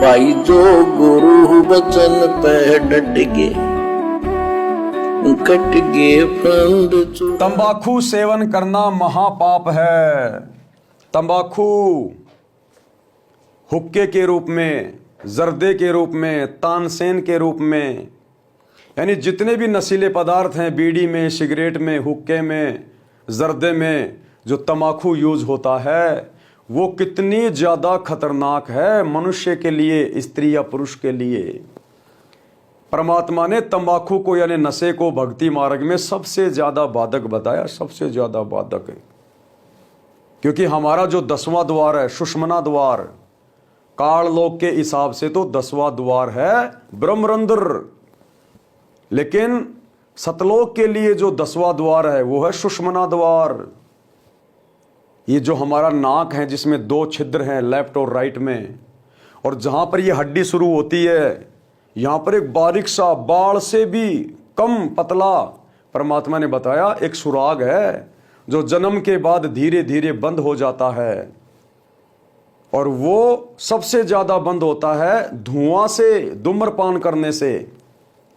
भाई जो गुरु वचन पे डट गए कट गए फंद। तंबाकू सेवन करना महापाप है। तंबाकू हुक्के के रूप में, जर्दे के रूप में, तानसेन के रूप में, यानी जितने भी नशीले पदार्थ हैं, बीड़ी में, सिगरेट में, हुक्के में, जर्दे में जो तंबाकू यूज होता है वो कितनी ज़्यादा खतरनाक है मनुष्य के लिए, स्त्री या पुरुष के लिए। परमात्मा ने तंबाकू को यानी नशे को भक्ति मार्ग में सबसे ज़्यादा बाधक बताया, सबसे ज़्यादा बाधक है। क्योंकि हमारा जो 10वां द्वार है, सुषमना द्वार, काललोक के हिसाब से तो 10वां द्वार है ब्रह्मरंध्र, लेकिन सतलोक के लिए जो 10वां द्वार है वो है सुषमना द्वार। ये जो हमारा नाक है जिसमें 2 छिद्र हैं लेफ्ट और राइट में, और जहां पर ये हड्डी शुरू होती है यहां पर एक बारीक सा बाल से भी कम पतला परमात्मा ने बताया एक सुराग है जो जन्म के बाद धीरे धीरे बंद हो जाता है, और वो सबसे ज्यादा बंद होता है धुआं से, धूम्रपान करने से,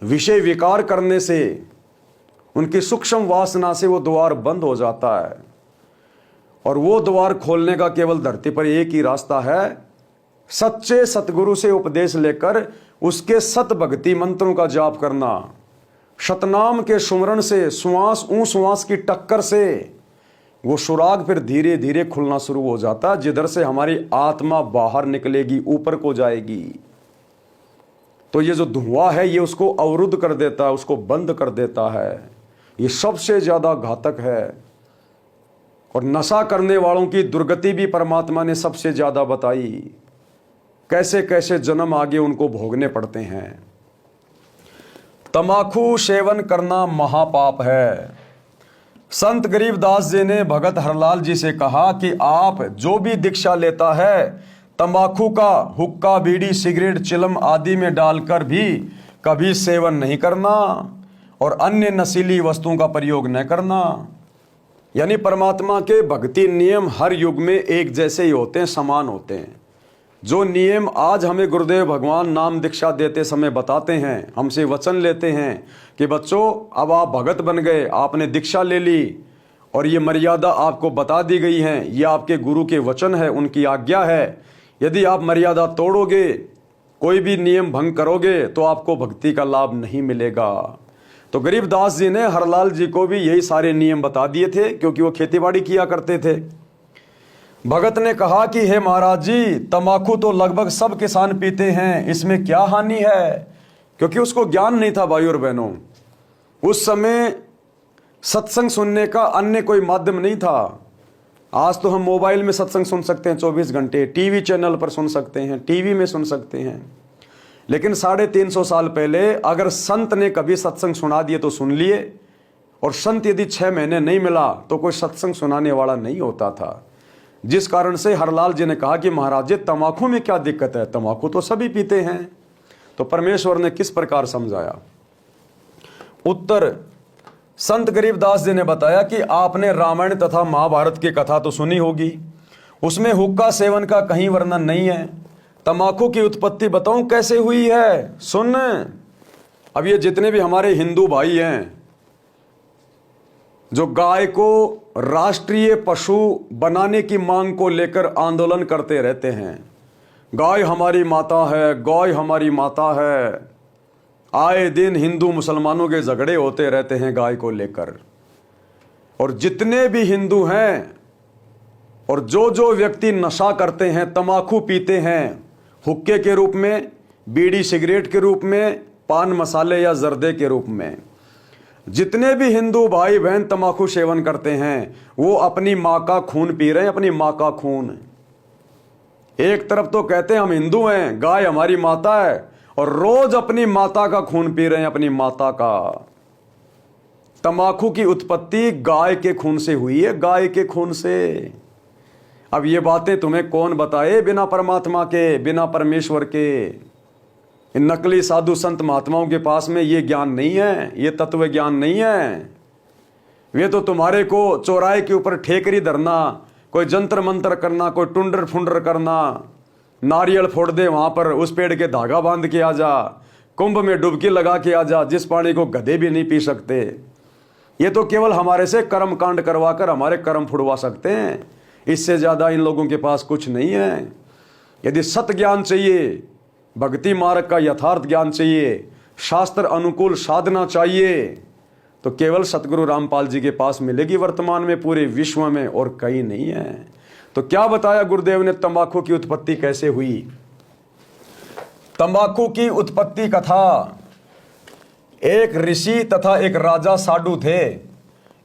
विषय विकार करने से, उनकी सूक्ष्म वासना से वो द्वार बंद हो जाता है। और वो द्वार खोलने का केवल धरती पर एक ही रास्ता है, सच्चे सतगुरु से उपदेश लेकर उसके सत भक्ति मंत्रों का जाप करना, शतनाम के सुमरण से, श्वास श्वास की टक्कर से वो सुराग फिर धीरे धीरे खुलना शुरू हो जाता, जिधर से हमारी आत्मा बाहर निकलेगी, ऊपर को जाएगी। तो ये जो धुआं है ये उसको अवरुद्ध कर देता है, उसको बंद कर देता है। ये सबसे ज्यादा घातक है। और नशा करने वालों की दुर्गति भी परमात्मा ने सबसे ज्यादा बताई, कैसे कैसे जन्म आगे उनको भोगने पड़ते हैं। तंबाकू सेवन करना महापाप है। संत गरीबदास जी ने भगत हरलाल जी से कहा कि आप जो भी दीक्षा लेता है तंबाकू का हुक्का, बीड़ी, सिगरेट, चिलम आदि में डालकर भी कभी सेवन नहीं करना और अन्य नशीली वस्तुओं का प्रयोग न करना। यानी परमात्मा के भक्ति नियम हर युग में एक जैसे ही होते हैं, समान होते हैं। जो नियम आज हमें गुरुदेव भगवान नाम दीक्षा देते समय बताते हैं, हमसे वचन लेते हैं कि बच्चों अब आप भगत बन गए, आपने दीक्षा ले ली और ये मर्यादा आपको बता दी गई है, ये आपके गुरु के वचन है, उनकी आज्ञा है। यदि आप मर्यादा तोड़ोगे, कोई भी नियम भंग करोगे तो आपको भक्ति का लाभ नहीं मिलेगा। तो गरीबदास जी ने हरलाल जी को भी यही सारे नियम बता दिए थे, क्योंकि वो खेतीबाड़ी किया करते थे। भगत ने कहा कि हे महाराज जी, तंबाकू तो लगभग सब किसान पीते हैं, इसमें क्या हानि है? क्योंकि उसको ज्ञान नहीं था भाई और बहनों। उस समय सत्संग सुनने का अन्य कोई माध्यम नहीं था। आज तो हम मोबाइल में सत्संग सुन सकते हैं 24 घंटे, टीवी चैनल पर सुन सकते हैं, टीवी में सुन सकते हैं। लेकिन 350 साल पहले अगर संत ने कभी सत्संग सुना दिए तो सुन लिए, और संत यदि 6 महीने नहीं मिला तो कोई सत्संग सुनाने वाला नहीं होता था। जिस कारण से हरलाल जी ने कहा कि महाराज जी तंबाकू में क्या दिक्कत है, तंबाकू तो सभी पीते हैं। तो परमेश्वर ने किस प्रकार समझाया? उत्तर, संत गरीबदास जी ने बताया कि आपने रामायण तथा महाभारत की कथा तो सुनी होगी, उसमें हुक्का सेवन का कहीं वर्णन नहीं है। तंबाकू की उत्पत्ति बताऊं कैसे हुई है, सुन। अब ये जितने भी हमारे हिंदू भाई हैं जो गाय को राष्ट्रीय पशु बनाने की मांग को लेकर आंदोलन करते रहते हैं, गाय हमारी माता है, गाय हमारी माता है, आए दिन हिंदू मुसलमानों के झगड़े होते रहते हैं गाय को लेकर। और जितने भी हिंदू हैं और जो व्यक्ति नशा करते हैं, तंबाकू पीते हैं, हुक्के के रूप में, बीड़ी सिगरेट के रूप में, पान मसाले या जर्दे के रूप में, जितने भी हिंदू भाई बहन तंबाकू सेवन करते हैं वो अपनी माँ का खून पी रहे हैं, अपनी माँ का खून। एक तरफ तो कहते हैं हम हिंदू हैं, गाय हमारी माता है, और रोज अपनी माता का खून पी रहे हैं, अपनी माता का। तंबाकू की उत्पत्ति गाय के खून से हुई है, गाय के खून से। अब ये बातें तुम्हें कौन बताए बिना परमात्मा के, बिना परमेश्वर के? इन नकली साधु संत महात्माओं के पास में ये ज्ञान नहीं है, ये तत्व ज्ञान नहीं है। वे तो तुम्हारे को चौराहे के ऊपर ठेकरी धरना, कोई जंतर मंतर करना, कोई टुंडर फुंडर करना, नारियल फोड़ दे वहां पर, उस पेड़ के धागा बांध के आ जा, कुंभ में डुबकी लगा के आ जा, जिस पानी को गधे भी नहीं पी सकते। ये तो केवल हमारे से कर्म कांड करवा कर हमारे कर्म फुड़वा सकते हैं, इससे ज्यादा इन लोगों के पास कुछ नहीं है। यदि सत्य ज्ञान चाहिए, भक्ति मार्ग का यथार्थ ज्ञान चाहिए, शास्त्र अनुकूल साधना चाहिए, तो केवल सतगुरु रामपाल जी के पास मिलेगी वर्तमान में, पूरे विश्व में और कहीं नहीं है। तो क्या बताया गुरुदेव ने तंबाकू की उत्पत्ति कैसे हुई। तंबाकू की उत्पत्ति कथा। एक ऋषि तथा एक राजा साडू थे।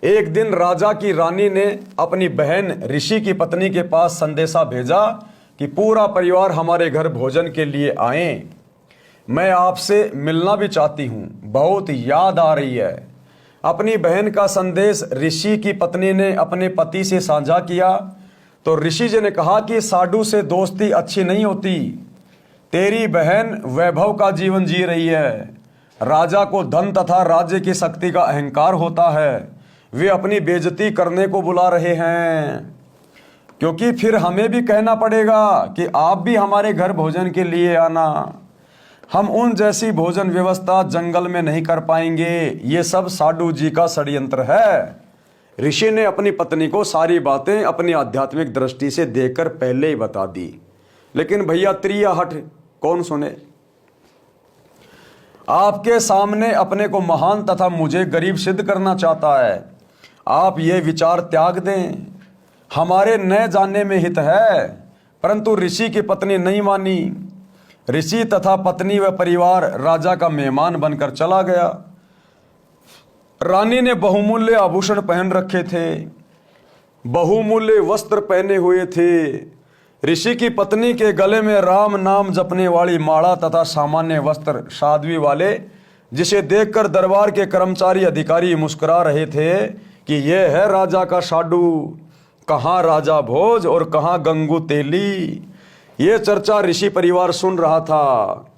एक दिन राजा की रानी ने अपनी बहन ऋषि की पत्नी के पास संदेशा भेजा कि पूरा परिवार हमारे घर भोजन के लिए आए, मैं आपसे मिलना भी चाहती हूँ, बहुत याद आ रही है। अपनी बहन का संदेश ऋषि की पत्नी ने अपने पति से साझा किया तो ऋषि जी ने कहा कि साडू से दोस्ती अच्छी नहीं होती, तेरी बहन वैभव का जीवन जी रही है, राजा को धन तथा राज्य की शक्ति का अहंकार होता है, वे अपनी बेइज्जती करने को बुला रहे हैं, क्योंकि फिर हमें भी कहना पड़ेगा कि आप भी हमारे घर भोजन के लिए आना, हम उन जैसी भोजन व्यवस्था जंगल में नहीं कर पाएंगे। ये सब साडू जी का षड्यंत्र है। ऋषि ने अपनी पत्नी को सारी बातें अपनी आध्यात्मिक दृष्टि से देखकर पहले ही बता दी, लेकिन भैया त्रिया हट कौन सुने। आपके सामने अपने को महान तथा मुझे गरीब सिद्ध करना चाहता है, आप ये विचार त्याग दें, हमारे न जानने में हित है। परंतु ऋषि की पत्नी नहीं मानी। ऋषि तथा पत्नी व परिवार राजा का मेहमान बनकर चला गया। रानी ने बहुमूल्य आभूषण पहन रखे थे, बहुमूल्य वस्त्र पहने हुए थे। ऋषि की पत्नी के गले में राम नाम जपने वाली माला तथा सामान्य वस्त्र साध्वी वाले, जिसे देखकर दरबार के कर्मचारी अधिकारी मुस्कुरा रहे थे कि यह है राजा का साडू, कहाँ राजा भोज और कहाँ गंगू तेली। ये चर्चा ऋषि परिवार सुन रहा था।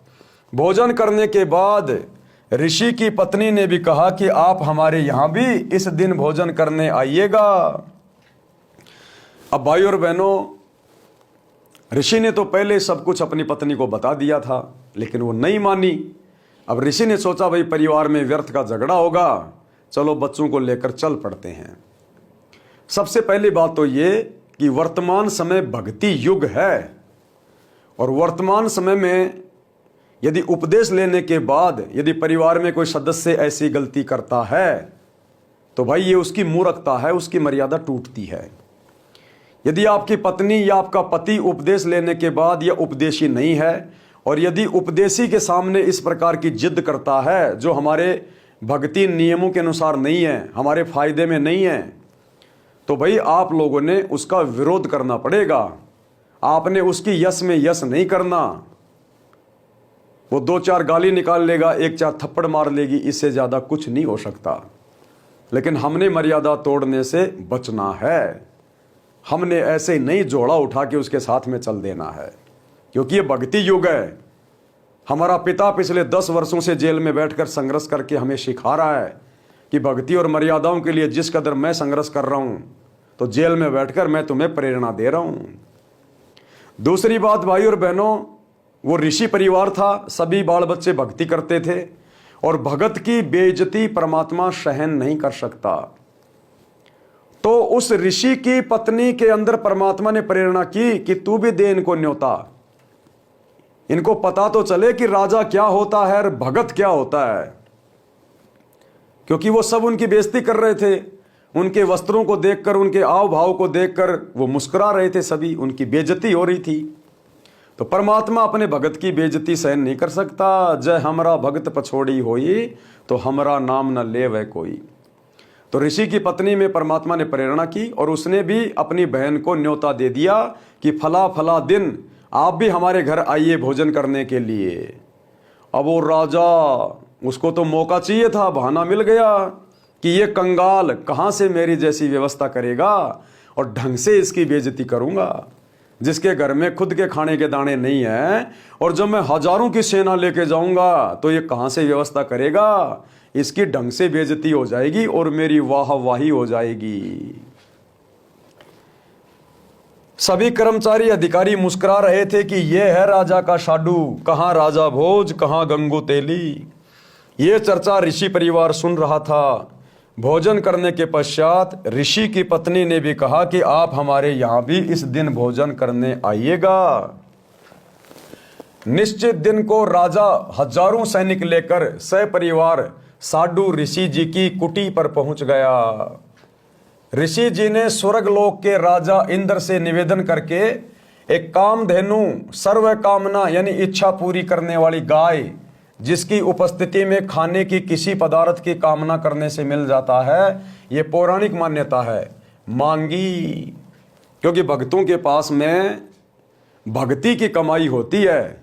भोजन करने के बाद ऋषि की पत्नी ने भी कहा कि आप हमारे यहां भी इस दिन भोजन करने आइएगा। अब भाई और बहनों, ऋषि ने तो पहले सब कुछ अपनी पत्नी को बता दिया था, लेकिन वो नहीं मानी। अब ऋषि ने सोचा भाई परिवार में व्यर्थ का झगड़ा होगा, चलो बच्चों को लेकर चल पड़ते हैं। सबसे पहली बात तो ये कि वर्तमान समय भक्ति युग है, और वर्तमान समय में यदि उपदेश लेने के बाद यदि परिवार में कोई सदस्य ऐसी गलती करता है तो भाई ये उसकी मूर्खता है, उसकी मर्यादा टूटती है। यदि आपकी पत्नी या आपका पति उपदेश लेने के बाद यह उपदेशी नहीं है, और यदि उपदेशी के सामने इस प्रकार की जिद करता है जो हमारे भक्ति नियमों के अनुसार नहीं है, हमारे फायदे में नहीं है, तो भाई आप लोगों ने उसका विरोध करना पड़ेगा। आपने उसकी यश में यश नहीं करना। वो दो चार गाली निकाल लेगा, एक चार थप्पड़ मार लेगी, इससे ज्यादा कुछ नहीं हो सकता। लेकिन हमने मर्यादा तोड़ने से बचना है। हमने ऐसे नहीं जोड़ा उठा के उसके साथ में चल देना है, क्योंकि ये भक्ति युग है। हमारा पिता पिछले 10 वर्षों से जेल में बैठकर संघर्ष करके हमें सिखा रहा है कि भक्ति और मर्यादाओं के लिए जिस कदर मैं संघर्ष कर रहा हूं, तो जेल में बैठकर मैं तुम्हें प्रेरणा दे रहा हूं। दूसरी बात भाई और बहनों, वो ऋषि परिवार था, सभी बाल बच्चे भक्ति करते थे, और भगत की बेइज्जती परमात्मा सहन नहीं कर सकता। तो उस ऋषि की पत्नी के अंदर परमात्मा ने प्रेरणा की कि तू भी दे इनको न्योता, इनको पता तो चले कि राजा क्या होता है और भगत क्या होता है। क्योंकि वो सब उनकी बेइज्जती कर रहे थे, उनके वस्त्रों को देखकर, उनके आव भाव को देखकर वो मुस्कुरा रहे थे, सभी उनकी बेइज्जती हो रही थी। तो परमात्मा अपने भगत की बेइज्जती सहन नहीं कर सकता। जय हमरा भगत पछोड़ी होई, तो हमरा नाम न ले वह कोई। तो ऋषि की पत्नी में परमात्मा ने प्रेरणा की, और उसने भी अपनी बहन को न्योता दे दिया कि फला फला दिन आप भी हमारे घर आइए भोजन करने के लिए। अब वो राजा, उसको तो मौका चाहिए था, बहाना मिल गया कि ये कंगाल कहाँ से मेरी जैसी व्यवस्था करेगा और ढंग से इसकी बेइज्जती करूंगा, जिसके घर में खुद के खाने के दाने नहीं है, और जब मैं हजारों की सेना लेके जाऊंगा तो ये कहाँ से व्यवस्था करेगा, इसकी ढंग से बेइज्जती हो जाएगी और मेरी वाहवाही हो जाएगी। सभी कर्मचारी अधिकारी मुस्कुरा रहे थे कि यह है राजा का शाडू, कहाँ राजा भोज, कहाँ गंगू तेली। ये चर्चा ऋषि परिवार सुन रहा था। भोजन करने के पश्चात ऋषि की पत्नी ने भी कहा कि आप हमारे यहाँ भी इस दिन भोजन करने आइएगा। निश्चित दिन को राजा हजारों सैनिक लेकर सपरिवार साडू ऋषि जी की कुटी पर पहुंच गया। ऋषि जी ने स्वर्गलोक के राजा इंद्र से निवेदन करके एक कामधेनु, सर्व कामना यानी इच्छा पूरी करने वाली गाय, जिसकी उपस्थिति में खाने की किसी पदार्थ की कामना करने से मिल जाता है, ये पौराणिक मान्यता है, मांगी। क्योंकि भक्तों के पास में भक्ति की कमाई होती है,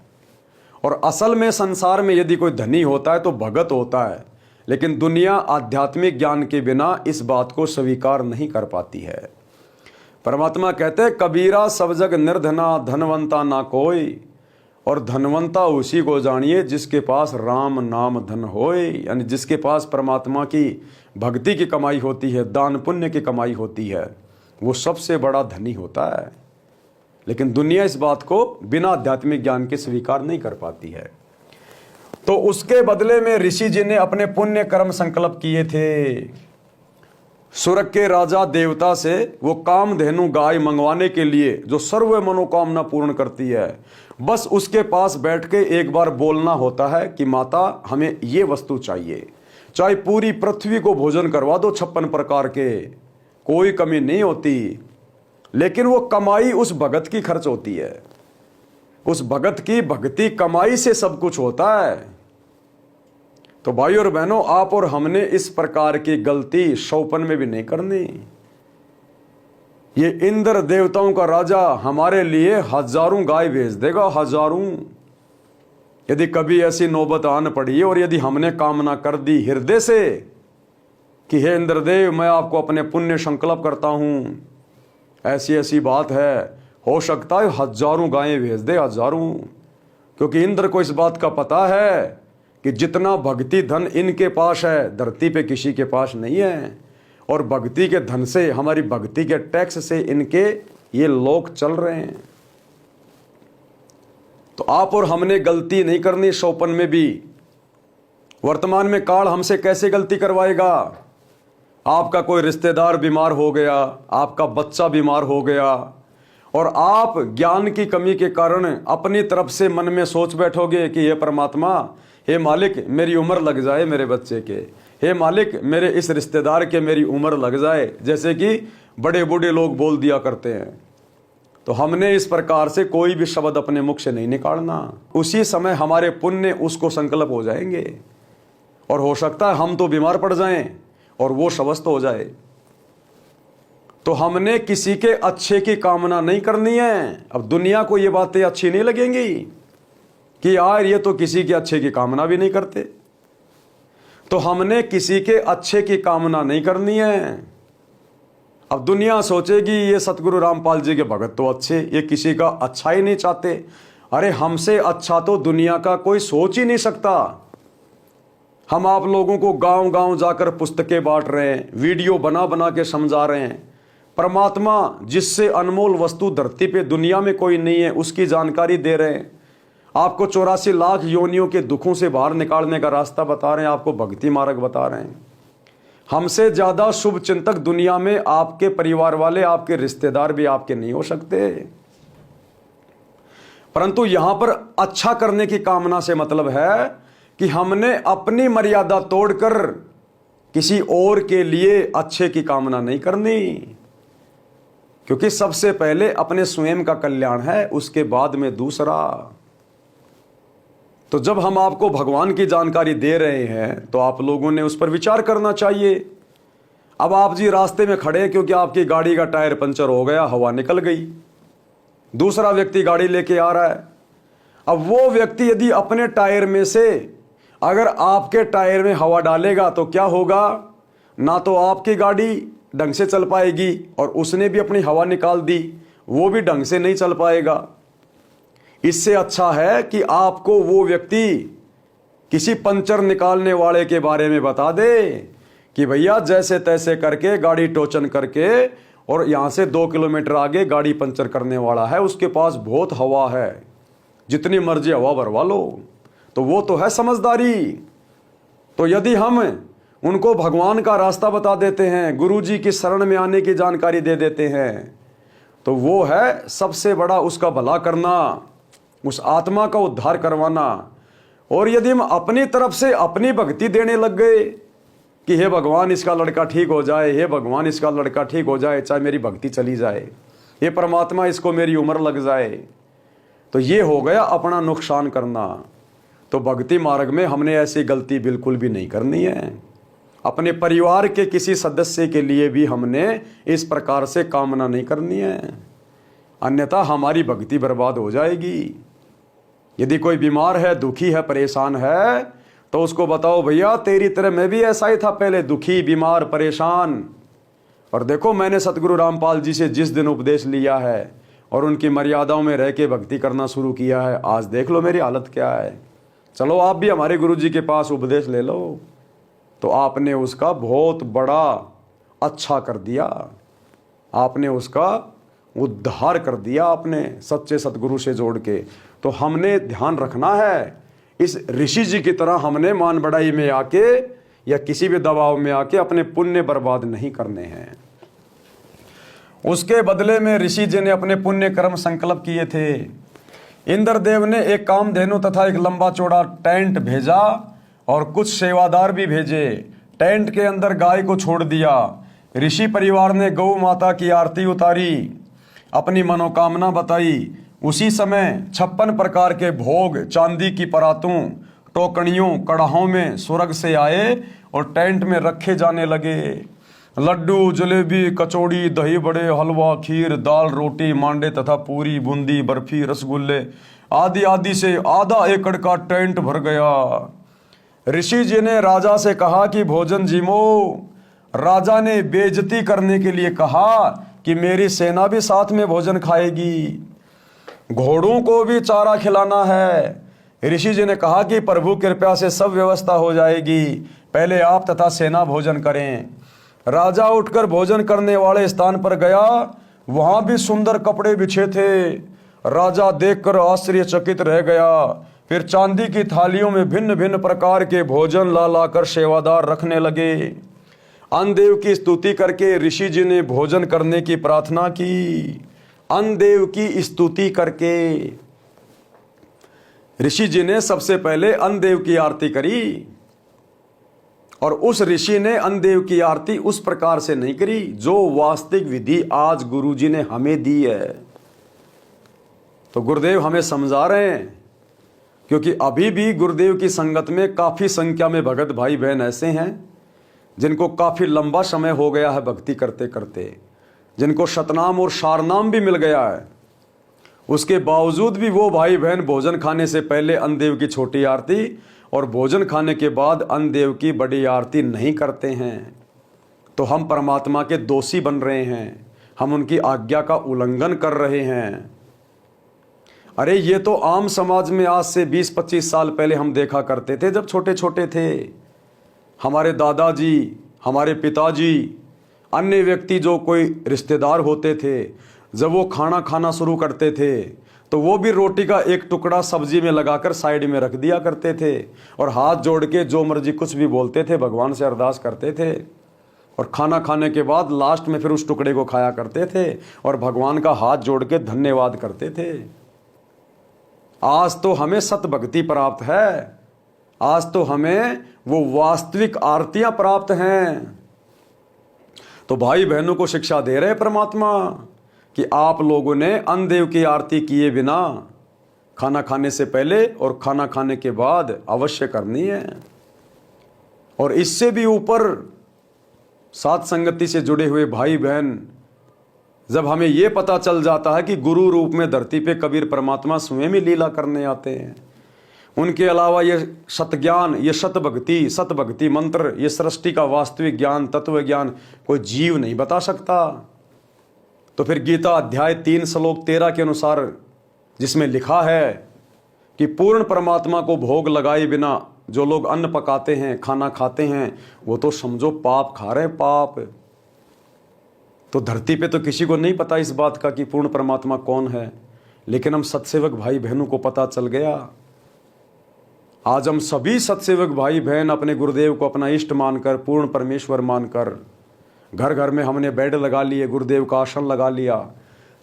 और असल में संसार में यदि कोई धनी होता है तो भगत होता है, लेकिन दुनिया आध्यात्मिक ज्ञान के बिना इस बात को स्वीकार नहीं कर पाती है। परमात्मा कहते हैं, कबीरा सब जग निर्धना, धनवंता ना कोई, और धनवंता उसी को जानिए जिसके पास राम नाम धन होए, यानी जिसके पास परमात्मा की भक्ति की कमाई होती है, दान पुण्य की कमाई होती है, वो सबसे बड़ा धनी होता है। लेकिन दुनिया इस बात को बिना आध्यात्मिक ज्ञान के स्वीकार नहीं कर पाती है। तो उसके बदले में ऋषि जी ने अपने पुण्य कर्म संकल्प किए थे। स्वर्ग के राजा देवता से वो कामधेनु गाय मंगवाने के लिए, जो सर्व मनोकामना पूर्ण करती है, बस उसके पास बैठ के एक बार बोलना होता है कि माता हमें ये वस्तु चाहिए, चाहे पूरी पृथ्वी को भोजन करवा दो 56 प्रकार के, कोई कमी नहीं होती। लेकिन वो कमाई उस भगत की खर्च होती है, उस भगत की भक्ति कमाई से सब कुछ होता है। तो भाई और बहनों, आप और हमने इस प्रकार की गलती शौपन में भी नहीं करनी। ये इंद्र देवताओं का राजा हमारे लिए हजारों गाय भेज देगा, हजारों। यदि कभी ऐसी नौबत आन पड़ी और यदि हमने कामना कर दी हृदय से कि हे इंद्रदेव, मैं आपको अपने पुण्य संकल्प करता हूं, ऐसी ऐसी बात है, हो सकता है हजारों गायें भेज दे, हजारों। क्योंकि इंद्र को इस बात का पता है कि जितना भक्ति धन इनके पास है, धरती पे किसी के पास नहीं है, और भक्ति के धन से, हमारी भक्ति के टैक्स से इनके ये लोग चल रहे हैं। तो आप और हमने गलती नहीं करनी शौपन में भी। वर्तमान में काल हमसे कैसे गलती करवाएगा? आपका कोई रिश्तेदार बीमार हो गया, आपका बच्चा बीमार हो गया, और आप ज्ञान की कमी के कारण अपनी तरफ से मन में सोच बैठोगे कि हे परमात्मा, हे मालिक, मेरी उम्र लग जाए मेरे बच्चे के, हे मालिक, मेरे इस रिश्तेदार के मेरी उम्र लग जाए, जैसे कि बड़े बूढ़े लोग बोल दिया करते हैं। तो हमने इस प्रकार से कोई भी शब्द अपने मुख से नहीं निकालना। उसी समय हमारे पुण्य उसको संकल्प हो जाएंगे, और हो सकता है हम तो बीमार पड़ जाएं और वो स्वस्थ हो जाए। तो हमने किसी के अच्छे की कामना नहीं करनी है। अब दुनिया को ये बातें अच्छी नहीं लगेंगी कि यार ये तो किसी के अच्छे की कामना भी नहीं करते। तो हमने किसी के अच्छे की कामना नहीं करनी है। अब दुनिया सोचेगी ये सतगुरु रामपाल जी के भगत तो अच्छे, ये किसी का अच्छा ही नहीं चाहते। अरे हमसे अच्छा तो दुनिया का कोई सोच ही नहीं सकता। हम आप लोगों को गांव गांव जाकर पुस्तकें बांट रहे हैं, वीडियो बना बना के समझा रहे हैं। परमात्मा जिससे अनमोल वस्तु धरती पे दुनिया में कोई नहीं है, उसकी जानकारी दे रहे हैं। आपको 84 लाख योनियों के दुखों से बाहर निकालने का रास्ता बता रहे हैं, आपको भक्ति मार्ग बता रहे हैं। हमसे ज्यादा शुभ चिंतक दुनिया में आपके परिवार वाले, आपके रिश्तेदार भी आपके नहीं हो सकते। परंतु यहां पर अच्छा करने की कामना से मतलब है कि हमने अपनी मर्यादा तोड़कर किसी और के लिए अच्छे की कामना नहीं करनी, क्योंकि सबसे पहले अपने स्वयं का कल्याण है, उसके बाद में दूसरा। तो जब हम आपको भगवान की जानकारी दे रहे हैं तो आप लोगों ने उस पर विचार करना चाहिए। अब आप जी रास्ते में खड़े क्योंकि आपकी गाड़ी का टायर पंचर हो गया, हवा निकल गई, दूसरा व्यक्ति गाड़ी लेके आ रहा है। अब वो व्यक्ति यदि अपने टायर में से अगर आपके टायर में हवा डालेगा तो क्या होगा? ना तो आपकी गाड़ी ढंग से चल पाएगी, और उसने भी अपनी हवा निकाल दी, वो भी ढंग से नहीं चल पाएगा। इससे अच्छा है कि आपको वो व्यक्ति किसी पंचर निकालने वाले के बारे में बता दे कि भैया जैसे तैसे करके गाड़ी टोचन करके और यहाँ से 2 किलोमीटर आगे गाड़ी पंचर करने वाला है, उसके पास बहुत हवा है, जितनी मर्जी हवा भरवा लो। तो वो तो है समझदारी। तो यदि हम उनको भगवान का रास्ता बता देते हैं, गुरु जी की शरण में आने की जानकारी दे देते हैं, तो वो है सबसे बड़ा उसका भला करना, उस आत्मा का उद्धार करवाना। और यदि हम अपनी तरफ से अपनी भक्ति देने लग गए कि हे भगवान इसका लड़का ठीक हो जाए, हे भगवान इसका लड़का ठीक हो जाए, चाहे मेरी भक्ति चली जाए, हे परमात्मा इसको मेरी उम्र लग जाए, तो ये हो गया अपना नुकसान करना। तो भक्ति मार्ग में हमने ऐसी गलती बिल्कुल भी नहीं करनी है। अपने परिवार के किसी सदस्य के लिए भी हमने इस प्रकार से कामना नहीं करनी है, अन्यथा हमारी भक्ति बर्बाद हो जाएगी। यदि कोई बीमार है, दुखी है, परेशान है, तो उसको बताओ भैया तेरी तरह मैं भी ऐसा ही था पहले, दुखी, बीमार, परेशान, और देखो मैंने सतगुरु रामपाल जी से जिस दिन उपदेश लिया है और उनकी मर्यादाओं में रह के भक्ति करना शुरू किया है, आज देख लो मेरी हालत क्या है। चलो आप भी हमारे गुरु जी के पास उपदेश ले लो। तो आपने उसका बहुत बड़ा अच्छा कर दिया, आपने उसका उद्धार कर दिया, आपने सच्चे सतगुरु से जोड़ के। तो हमने ध्यान रखना है, इस ऋषि जी की तरह हमने मान बढ़ाई में आके या किसी भी दबाव में आके अपने पुण्य बर्बाद नहीं करने हैं। उसके बदले में ऋषि जी ने अपने पुण्य कर्म संकल्प किए थे। इंद्रदेव ने एक कामधेनु तथा एक लंबा चौड़ा टेंट भेजा और कुछ सेवादार भी भेजे। टेंट के अंदर गाय को छोड़ दिया। ऋषि परिवार ने गौ माता की आरती उतारी, अपनी मनोकामना बताई। उसी समय 56 प्रकार के भोग चांदी की परातों, टोकनियों, कड़ाहों में स्वर्ग से आए और टेंट में रखे जाने लगे। लड्डू, जलेबी, कचौड़ी, दही बड़े, हलवा, खीर, दाल, रोटी, मांडे तथा पूरी, बूंदी, बर्फी, रसगुल्ले आदि आदि से आधा एकड़ का टेंट भर गया। ऋषि जी ने राजा से कहा कि भोजन जीमो। राजा ने बेइज्जती करने के लिए कहा कि मेरी सेना भी साथ में भोजन खाएगी, घोड़ों को भी चारा खिलाना है। ऋषि जी ने कहा कि प्रभु कृपा से सब व्यवस्था हो जाएगी, पहले आप तथा सेना भोजन करें। राजा उठकर भोजन करने वाले स्थान पर गया, वहां भी सुंदर कपड़े बिछे थे। राजा देखकर आश्चर्यचकित रह गया। फिर चांदी की थालियों में भिन्न भिन्न प्रकार के भोजन ला लाकर सेवादार रखने लगे। अन्नदेव की स्तुति करके ऋषि जी ने भोजन करने की प्रार्थना की। अन्नदेव की स्तुति करके ऋषि जी ने सबसे पहले अन्नदेव की आरती करी, और उस ऋषि ने अन्नदेव की आरती उस प्रकार से नहीं करी जो वास्तविक विधि आज गुरु जी ने हमें दी है। तो गुरुदेव हमें समझा रहे हैं, क्योंकि अभी भी गुरुदेव की संगत में काफी संख्या में भगत भाई बहन ऐसे हैं जिनको काफी लंबा समय हो गया है भक्ति करते करते, जिनको शतनाम और शारनाम भी मिल गया है। उसके बावजूद भी वो भाई बहन भोजन खाने से पहले अन्नदेव की छोटी आरती और भोजन खाने के बाद अन्नदेव की बड़ी आरती नहीं करते हैं। तो हम परमात्मा के दोषी बन रहे हैं, हम उनकी आज्ञा का उल्लंघन कर रहे हैं। अरे ये तो आम समाज में आज से 20-25 साल पहले हम देखा करते थे, जब छोटे छोटे थे। हमारे दादाजी, हमारे पिताजी, अन्य व्यक्ति जो कोई रिश्तेदार होते थे, जब वो खाना खाना शुरू करते थे तो वो भी रोटी का एक टुकड़ा सब्जी में लगाकर साइड में रख दिया करते थे और हाथ जोड़ के जो मर्जी कुछ भी बोलते थे, भगवान से अरदास करते थे, और खाना खाने के बाद लास्ट में फिर उस टुकड़े को खाया करते थे और भगवान का हाथ जोड़ के धन्यवाद करते थे। आज तो हमें सत भक्ति प्राप्त है, आज तो हमें वो वास्तविक आरतियां प्राप्त हैं। तो भाई बहनों को शिक्षा दे रहे परमात्मा कि आप लोगों ने अन्नदेव की आरती किए बिना खाना खाने से पहले और खाना खाने के बाद अवश्य करनी है। और इससे भी ऊपर साथ संगति से जुड़े हुए भाई बहन, जब हमें यह पता चल जाता है कि गुरु रूप में धरती पे कबीर परमात्मा स्वयं ही लीला करने आते हैं, उनके अलावा ये सतज्ञान, ये सतभक्ति मंत्र, ये सृष्टि का वास्तविक ज्ञान, तत्व ज्ञान कोई जीव नहीं बता सकता। तो फिर गीता अध्याय 3 श्लोक 13 के अनुसार जिसमें लिखा है कि पूर्ण परमात्मा को भोग लगाए बिना जो लोग अन्न पकाते हैं, खाना खाते हैं, वो तो समझो पाप खा रहे हैं, पाप। तो धरती पे तो किसी को नहीं पता इस बात का कि पूर्ण परमात्मा कौन है, लेकिन हम सत्सेवक भाई बहनों को पता चल गया। आज हम सभी सत्सेवक भाई बहन अपने गुरुदेव को अपना इष्ट मानकर, पूर्ण परमेश्वर मानकर, घर घर में हमने बेड लगा लिए, गुरुदेव का आसन लगा लिया।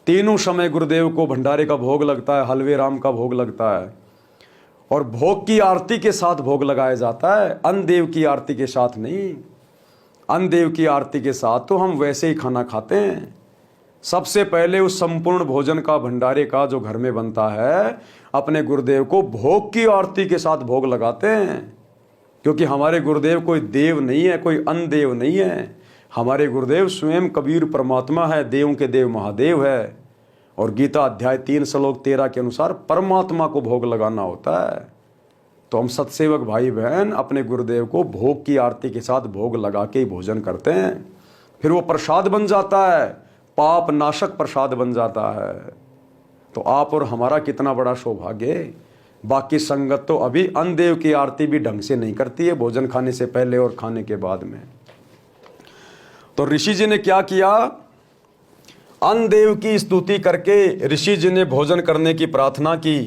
तीनों समय गुरुदेव को भंडारे का भोग लगता है, हलवे राम का भोग लगता है, और भोग की आरती के साथ भोग लगाया जाता है, अन्न देव की आरती के साथ नहीं। अन्न देव की आरती के साथ तो हम वैसे ही खाना खाते हैं। सबसे पहले उस संपूर्ण भोजन का, भंडारे का जो घर में बनता है, अपने गुरुदेव को भोग की आरती के साथ भोग लगाते हैं। क्योंकि हमारे गुरुदेव कोई देव नहीं है, कोई अन्न देव नहीं है। हमारे गुरुदेव स्वयं कबीर परमात्मा है, देवों के देव महादेव है। और गीता अध्याय 3 श्लोक 13 के अनुसार परमात्मा को भोग लगाना होता है। तो हम सत्सेवक भाई बहन अपने गुरुदेव को भोग की आरती के साथ भोग लगा के ही भोजन करते हैं। फिर वो प्रसाद बन जाता है, पाप नाशक प्रसाद बन जाता है। तो आप और हमारा कितना बड़ा सौभाग्य। बाकी संगत तो अभी अन्न देव की आरती भी ढंग से नहीं करती है, भोजन खाने से पहले और खाने के बाद में। तो ऋषि जी ने क्या किया, अन्न देव की स्तुति करके ऋषि जी ने भोजन करने की प्रार्थना की।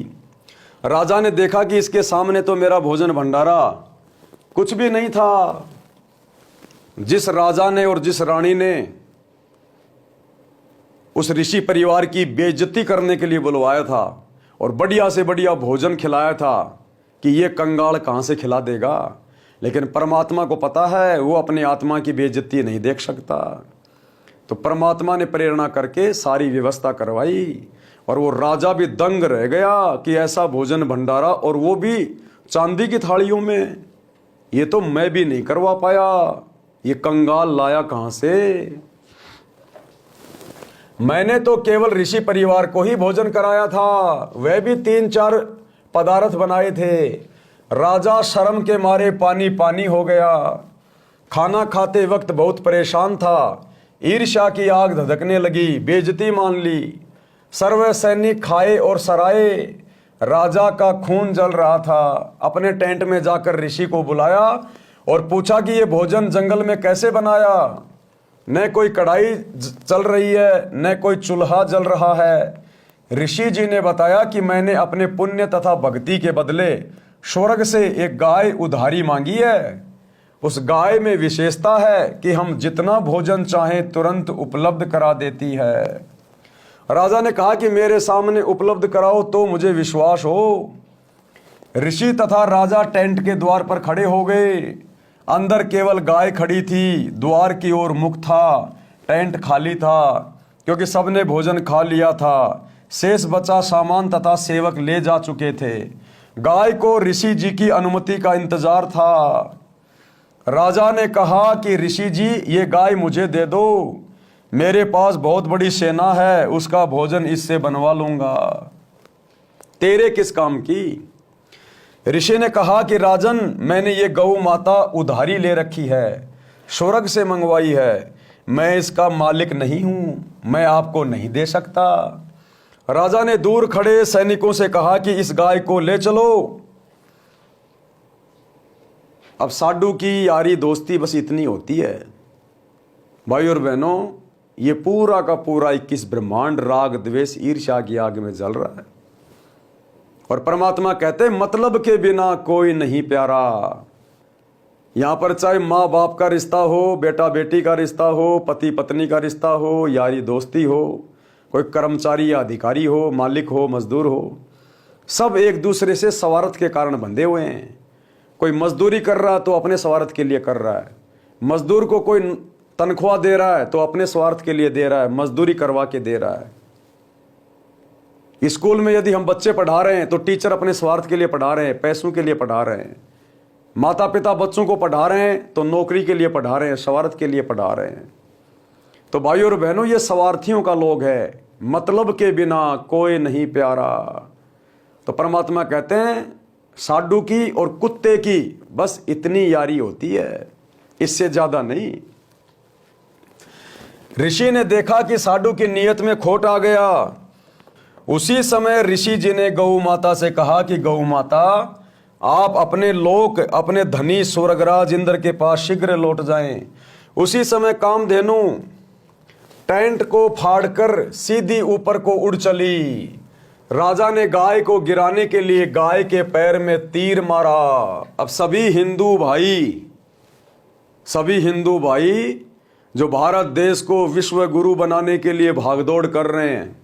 राजा ने देखा कि इसके सामने तो मेरा भोजन भंडारा कुछ भी नहीं था। जिस राजा ने और जिस रानी ने उस ऋषि परिवार की बेइज्जती करने के लिए बुलवाया था और बढ़िया से बढ़िया भोजन खिलाया था कि ये कंगाल कहाँ से खिला देगा, लेकिन परमात्मा को पता है वो अपनी आत्मा की बेइज्जती नहीं देख सकता। तो परमात्मा ने प्रेरणा करके सारी व्यवस्था करवाई और वो राजा भी दंग रह गया कि ऐसा भोजन भंडारा, और वो भी चांदी की थालियों में। ये तो मैं भी नहीं करवा पाया, ये कंगाल लाया कहाँ से। मैंने तो केवल ऋषि परिवार को ही भोजन कराया था, वह भी 3-4 पदार्थ बनाए थे। राजा शर्म के मारे पानी पानी हो गया। खाना खाते वक्त बहुत परेशान था, ईर्ष्या की आग धधकने लगी, बेइज्जती मान ली। सर्व सैनिक खाए और सराए, राजा का खून जल रहा था। अपने टेंट में जाकर ऋषि को बुलाया और पूछा कि ये भोजन जंगल में कैसे बनाया। न कोई कढ़ाई चल रही है, न कोई चूल्हा जल रहा है। ऋषि जी ने बताया कि मैंने अपने पुण्य तथा भक्ति के बदले स्वर्ग से एक गाय उधारी मांगी है। उस गाय में विशेषता है कि हम जितना भोजन चाहें तुरंत उपलब्ध करा देती है। राजा ने कहा कि मेरे सामने उपलब्ध कराओ तो मुझे विश्वास हो। ऋषि तथा राजा टेंट के द्वार पर खड़े हो गए। अंदर केवल गाय खड़ी थी, द्वार की ओर मुख था। टेंट खाली था क्योंकि सबने भोजन खा लिया था। शेष बचा सामान तथा सेवक ले जा चुके थे। गाय को ऋषि जी की अनुमति का इंतजार था। राजा ने कहा कि ऋषि जी ये गाय मुझे दे दो, मेरे पास बहुत बड़ी सेना है, उसका भोजन इससे बनवा लूंगा। तेरे किस काम की? ऋषि ने कहा कि राजन, मैंने ये गौ माता उधारी ले रखी है, स्वर्ग से मंगवाई है, मैं इसका मालिक नहीं हूं, मैं आपको नहीं दे सकता। राजा ने दूर खड़े सैनिकों से कहा कि इस गाय को ले चलो। अब साधु की यारी दोस्ती बस इतनी होती है। भाई और बहनों, ये पूरा का पूरा 21 ब्रह्मांड राग द्वेष ईर्ष्या की आग में जल रहा है। और परमात्मा कहते मतलब के बिना कोई नहीं प्यारा। यहां पर चाहे माँ बाप का रिश्ता हो, बेटा बेटी का रिश्ता हो, पति पत्नी का रिश्ता हो, यारी दोस्ती हो, कोई कर्मचारी या अधिकारी हो, मालिक हो, मजदूर हो, सब एक दूसरे से स्वार्थ के कारण बंधे हुए हैं। कोई मजदूरी कर रहा है तो अपने स्वार्थ के लिए कर रहा है। मजदूर को कोई तनख्वाह दे रहा है तो अपने स्वार्थ के लिए दे रहा है, मजदूरी करवा के दे रहा है। स्कूल में यदि हम बच्चे पढ़ा रहे हैं तो टीचर अपने स्वार्थ के लिए पढ़ा रहे हैं, पैसों के लिए पढ़ा रहे हैं। माता पिता बच्चों को पढ़ा रहे हैं तो नौकरी के लिए पढ़ा रहे हैं, स्वार्थ के लिए पढ़ा रहे हैं। तो भाइयों और बहनों, ये स्वार्थियों का लोग है, मतलब के बिना कोई नहीं प्यारा। तो परमात्मा कहते हैं साधु की और कुत्ते की बस इतनी यारी होती है, इससे ज्यादा नहीं। ऋषि ने देखा कि साधु की नीयत में खोट आ गया। उसी समय ऋषि जी ने गौ माता से कहा कि गौ माता, आप अपने लोक, अपने धनी स्वर्गराज इंद्र के पास शीघ्र लौट जाएं। उसी समय कामधेनु टेंट को फाड़कर सीधी ऊपर को उड़ चली। राजा ने गाय को गिराने के लिए गाय के पैर में तीर मारा। अब सभी हिंदू भाई जो भारत देश को विश्व गुरु बनाने के लिए भागदौड़ कर रहे हैं,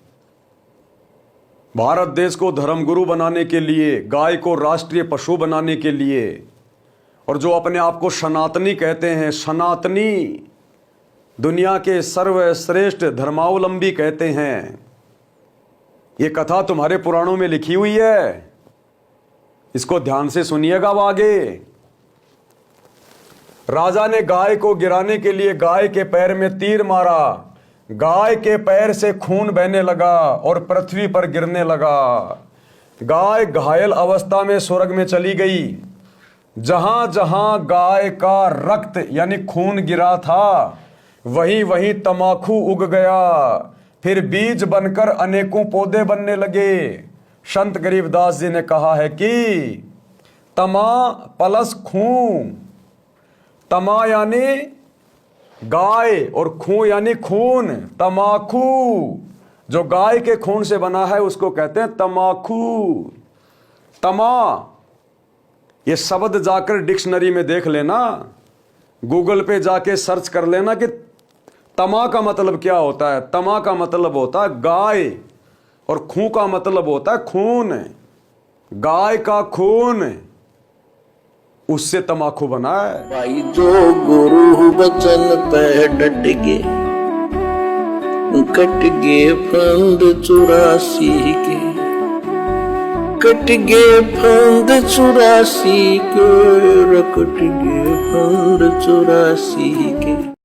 भारत देश को धर्म गुरु बनाने के लिए, गाय को राष्ट्रीय पशु बनाने के लिए, और जो अपने आप को सनातनी कहते हैं, सनातनी दुनिया के सर्वश्रेष्ठ धर्मावलंबी कहते हैं, ये कथा तुम्हारे पुराणों में लिखी हुई है। इसको ध्यान से सुनिएगा। अब आगे राजा ने गाय को गिराने के लिए गाय के पैर में तीर मारा। गाय के पैर से खून बहने लगा और पृथ्वी पर गिरने लगा। गाय घायल अवस्था में स्वर्ग में चली गई। जहां जहां गाय का रक्त यानी खून गिरा था, वहीं वहीं तमाकू उग गया। फिर बीज बनकर अनेकों पौधे बनने लगे। संत गरीबदास जी ने कहा है कि तमा प्लस खून, तमा यानी गाय और खून यानी खून, तमाकू जो गाय के खून से बना है उसको कहते हैं तमाकू। तमा ये शब्द जाकर डिक्शनरी में देख लेना, गूगल पे जाके सर्च कर लेना कि तमा का मतलब क्या होता है। तमा का मतलब होता है गाय और खून का मतलब होता है खून। गाय का खून, उससे तमाकू बना है। भाई जो गुरु बचन पे डट गे, कट गे फंद 84 के, कट गे फंद 84 के, कट गे फंद 84 के।